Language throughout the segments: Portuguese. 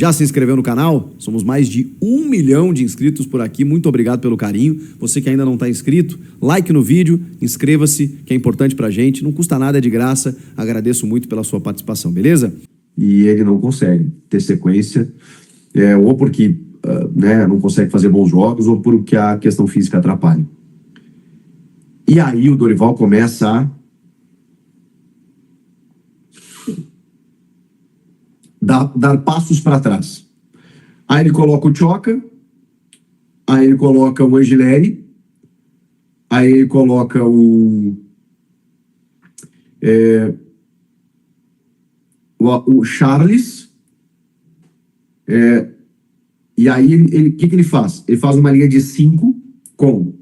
Já se inscreveu no canal? Somos mais de 1 milhão de inscritos por aqui. Muito obrigado pelo carinho. Você que ainda não está inscrito, like no vídeo, inscreva-se, que é importante pra gente. Não custa nada, é de graça. Agradeço muito pela sua participação, beleza? E ele não consegue ter sequência, ou porque não consegue fazer bons jogos, ou porque a questão física atrapalha. E aí o Dorival começa a dar passos para trás. Aí ele coloca o Tchoca, aí ele coloca o Angileri, aí ele coloca o Charles, e aí o que ele faz? Ele faz uma linha de 5 com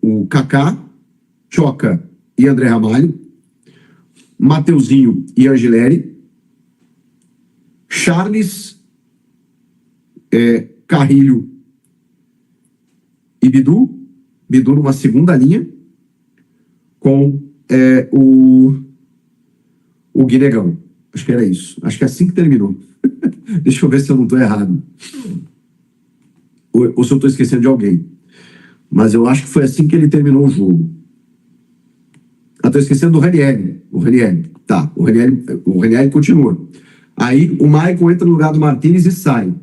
o Kaká, Tchoca e André Ramalho, Mateuzinho e Angileri, Charles, Carrilho e Bidu numa segunda linha, com o Guinegão. Acho que era isso. Acho que é assim que terminou. Deixa eu ver se eu não estou errado. Ou se eu estou esquecendo de alguém. Mas eu acho que foi assim que ele terminou o jogo. Estou esquecendo do Ranieri. O Ranieri continua. Aí o Maicon entra no lugar do Martínez e sai.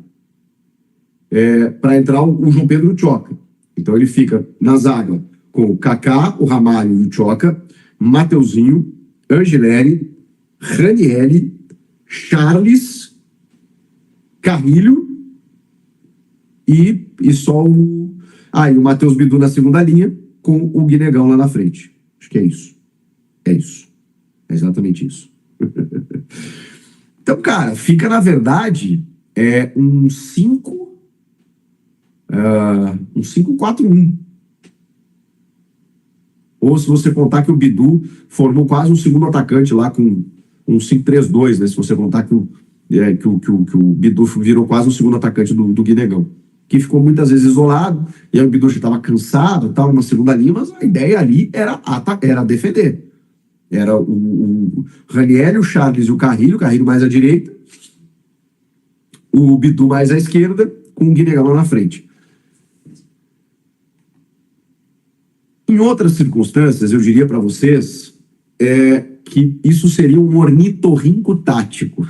Para entrar o João Pedro Tchoca. Então ele fica na zaga com o Kaká, o Ramalho e o Tchoca, Mateuzinho, Angileri, Ranieri, Charles, Carrilho e só o Matheus Bidu na segunda linha com o Guinegão lá na frente. Acho que é isso. É isso. É exatamente isso. Então, cara, fica na verdade um 5-4-1. Ou se você contar que o Bidu formou quase um segundo atacante lá com um 5-3-2, né? Se você contar que o Bidu virou quase um segundo atacante do Guinegão, que ficou muitas vezes isolado, e aí o Bidu já estava cansado, tal, numa segunda linha, mas a ideia ali era defender. Era o Ranieri, o Charles e o Carrilho mais à direita, o Bidu mais à esquerda, com o Guinegão lá na frente. Em outras circunstâncias, eu diria para vocês que isso seria um ornitorrinco tático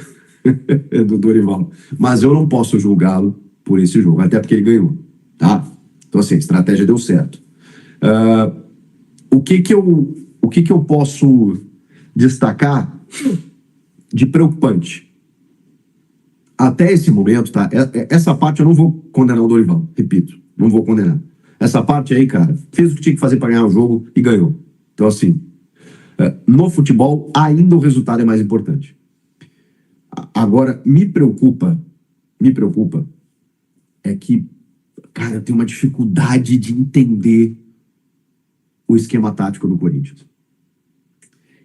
do Dorival. Mas eu não posso julgá-lo por esse jogo, até porque ele ganhou, tá? Então, assim, a estratégia deu certo. O que eu posso destacar de preocupante? Até esse momento, tá? Essa parte eu não vou condenar o Dorival, repito, não vou condenar. Essa parte aí, cara, fez o que tinha que fazer para ganhar o jogo e ganhou. Então, assim, no futebol, ainda o resultado é mais importante. Agora, me preocupa é que, cara, eu tenho uma dificuldade de entender o esquema tático do Corinthians.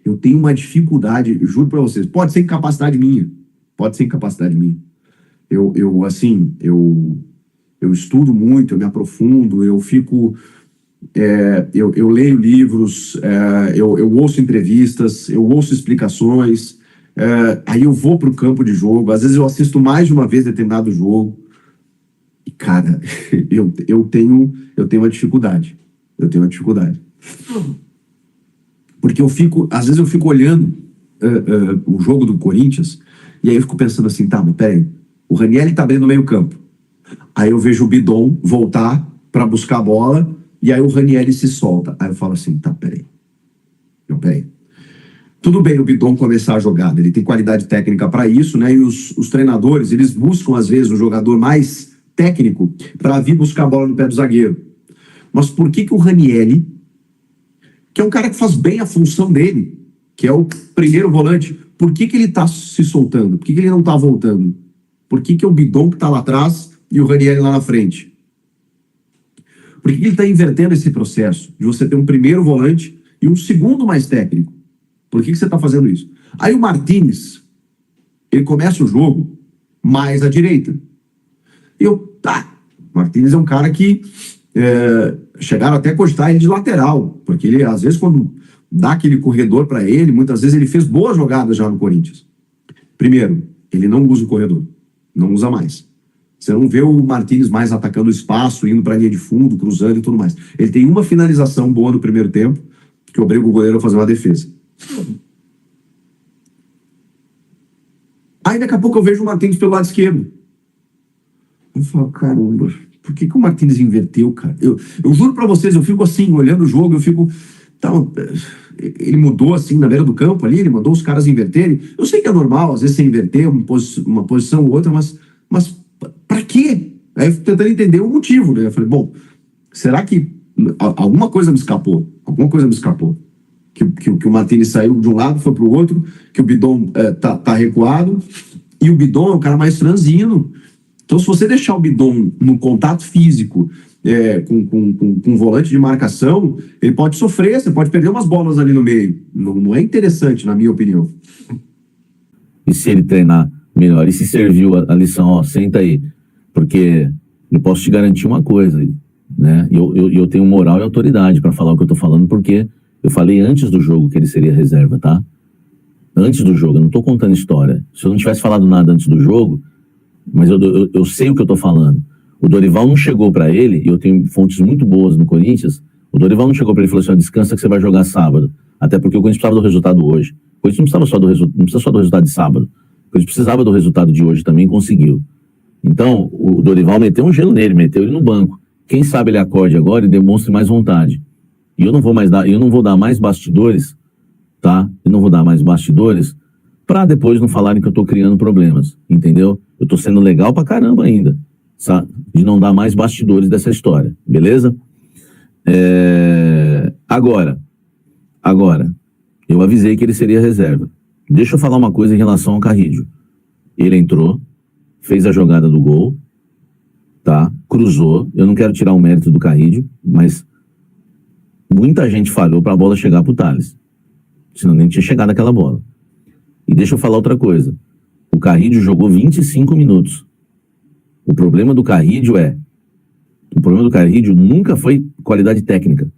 Eu tenho uma dificuldade, juro para vocês, pode ser incapacidade minha. Eu estudo muito, eu me aprofundo, eu fico... eu leio livros, eu ouço entrevistas, eu ouço explicações, aí eu vou para o campo de jogo, às vezes eu assisto mais de uma vez determinado jogo, e, cara, eu tenho uma dificuldade. Porque às vezes eu fico olhando o jogo do Corinthians, e aí eu fico pensando assim, tá, mas peraí, o Ranieri tá bem no meio campo. Aí eu vejo o Bidon voltar para buscar a bola, e aí o Ranieri se solta. Aí eu falo assim, tá, peraí. Tudo bem o Bidon começar a jogada, ele tem qualidade técnica para isso, né? E os treinadores, eles buscam às vezes o jogador mais técnico para vir buscar a bola no pé do zagueiro. Mas por que o Ranieri, que é um cara que faz bem a função dele, que é o primeiro volante, por que ele tá se soltando? Por que ele não tá voltando? Por que é o Bidon que tá lá atrás e o Ranieri lá na frente? Por que ele está invertendo esse processo de você ter um primeiro volante e um segundo mais técnico? Por que você está fazendo isso? Aí o Martínez, ele começa o jogo mais à direita. E o Martínez é um cara que chegaram até a cogitar ele de lateral, porque ele, às vezes, quando dá aquele corredor para ele, muitas vezes ele fez boas jogadas já no Corinthians. Primeiro, ele não usa o corredor. Não usa mais. Você não vê o Martínez mais atacando o espaço, indo para a linha de fundo, cruzando e tudo mais. Ele tem uma finalização boa no primeiro tempo, que obriga o goleiro a fazer uma defesa. Aí daqui a pouco eu vejo o Martínez pelo lado esquerdo. Eu falo, caramba, por que o Martínez inverteu, cara? Eu juro pra vocês, eu fico assim, olhando o jogo, eu fico... Então, ele mudou assim na beira do campo ali, ele mandou os caras inverterem. Eu sei que é normal, às vezes você inverter uma posição ou outra, mas pra quê? Aí eu fico tentando entender o motivo, né? Eu falei, bom, será que alguma coisa me escapou? Alguma coisa me escapou. Que o Martínez saiu de um lado, foi pro outro, que o Bidon tá recuado, e o Bidon é o cara mais franzino. Então, se você deixar o Bidon no contato físico, com um volante de marcação, ele pode sofrer, você pode perder umas bolas ali no meio. Não é interessante, na minha opinião. E se ele treinar melhor? E se serviu a lição, ó, senta aí. Porque eu posso te garantir uma coisa, né? Eu tenho moral e autoridade para falar o que eu tô falando, porque eu falei antes do jogo que ele seria reserva, tá? Antes do jogo, eu não tô contando história. Se eu não tivesse falado nada antes do jogo, mas eu sei o que eu tô falando. O Dorival não chegou para ele, e eu tenho fontes muito boas no Corinthians, o Dorival não chegou para ele e falou assim, ó, descansa que você vai jogar sábado. Até porque o Corinthians precisava do resultado hoje. O Corinthians não precisava não precisa só do resultado de sábado. O Corinthians precisava do resultado de hoje também, conseguiu. Então, o Dorival meteu um gelo nele, meteu ele no banco. Quem sabe ele acorde agora e demonstre mais vontade. E eu não vou dar mais bastidores, tá? Eu não vou dar mais bastidores para depois não falarem que eu tô criando problemas, entendeu? Eu tô sendo legal pra caramba ainda, sabe? De não dar mais bastidores dessa história, beleza? Agora, eu avisei que ele seria reserva. Deixa eu falar uma coisa em relação ao Carrídio. Ele entrou, fez a jogada do gol, tá? Cruzou. Eu não quero tirar o mérito do Carrídio, mas muita gente falhou para a bola chegar pro Thales. Senão nem tinha chegado aquela bola. E deixa eu falar outra coisa. O Carrídio jogou 25 minutos. O problema do Carrídio nunca foi qualidade técnica.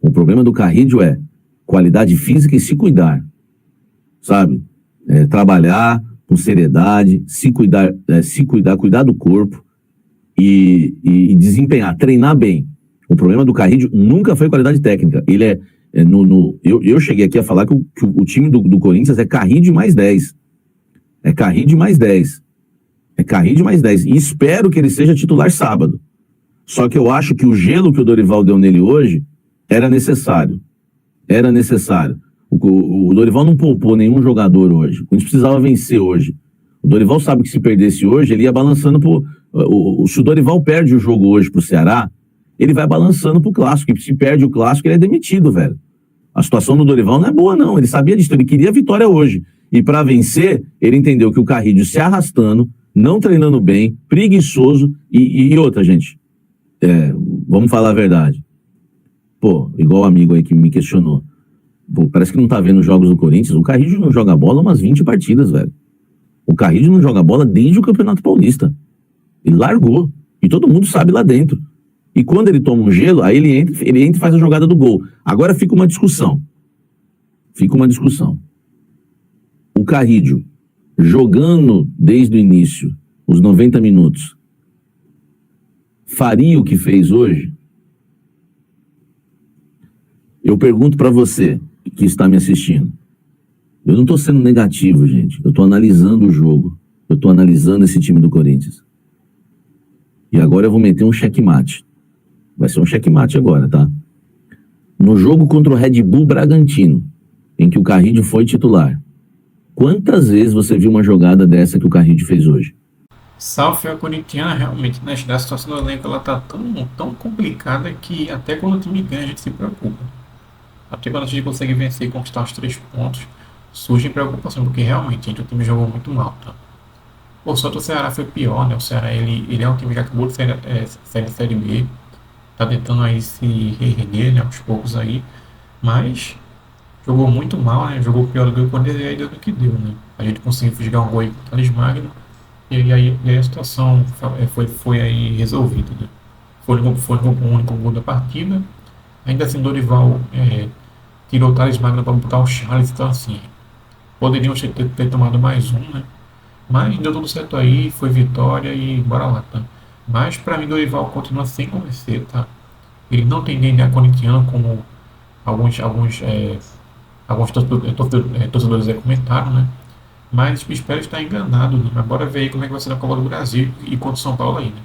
O problema do Carrídio é qualidade física e se cuidar. Sabe? Trabalhar com seriedade, se cuidar, cuidar do corpo e desempenhar, treinar bem. O problema do Carrídio nunca foi qualidade técnica. Ele eu cheguei aqui a falar que o time do Corinthians é Carrídio mais 10. É Carrídio mais 10. É Carrídio mais 10. E espero que ele seja titular sábado. Só que eu acho que o gelo que o Dorival deu nele hoje era necessário. Era necessário. O Dorival não poupou nenhum jogador hoje. A gente precisava vencer hoje. O Dorival sabe que se perdesse hoje, ele ia balançando se o Dorival perde o jogo hoje pro Ceará, ele vai balançando pro Clássico. E se perde o Clássico, ele é demitido, velho. A situação do Dorival não é boa, não. Ele sabia disso. Ele queria a vitória hoje. E para vencer, ele entendeu que o Carrídio se arrastando, não treinando bem, preguiçoso e outra, gente. Vamos falar a verdade. Pô, igual o amigo aí que me questionou. Pô, parece que não tá vendo os jogos do Corinthians. O Carrídio não joga bola umas 20 partidas, velho. O Carrídio não joga bola desde o Campeonato Paulista. Ele largou. E todo mundo sabe lá dentro. E quando ele toma um gelo, aí ele entra e faz a jogada do gol. Agora fica uma discussão. O Carrídio, jogando desde o início, os 90 minutos, faria o que fez hoje? Eu pergunto para você que está me assistindo. Eu não estou sendo negativo, gente. Eu estou analisando o jogo. Eu estou analisando esse time do Corinthians. E agora eu vou meter um checkmate. Vai ser um checkmate agora, tá? No jogo contra o Red Bull Bragantino, em que o Carrídio foi titular, quantas vezes você viu uma jogada dessa que o Carrídio fez hoje? Salve a corintiana, realmente, né? A situação do elenco ela tá tão complicada que até quando o time ganha a gente se preocupa. Até quando a gente consegue vencer e conquistar os 3 pontos, surge preocupação, porque realmente, gente, o time jogou muito mal, tá? O só do Ceará foi pior, né? O Ceará, ele é um time que acabou de sair de Série B, tá tentando aí se reerguer, né, aos poucos aí, mas jogou muito mal, né? Jogou pior do que o Corinthians e aí deu no que deu, né? A gente conseguiu fusgar um gol aí com o Thales Magno e aí a situação foi aí resolvida, né? Foi o único gol da partida. Ainda assim, Dorival tirou o Thales Magno para botar o Charles, então assim, poderiam ter tomado mais um, né? Mas deu tudo certo aí, foi vitória e bora lá, tá? Mas para mim, Dorival continua sem convencer, tá? Ele não tem DNA corintiano, como alguns torcedores comentaram, né? Mas espero estar enganado, né? Mas bora ver aí como é que vai ser na Copa do Brasil e contra o São Paulo aí, né?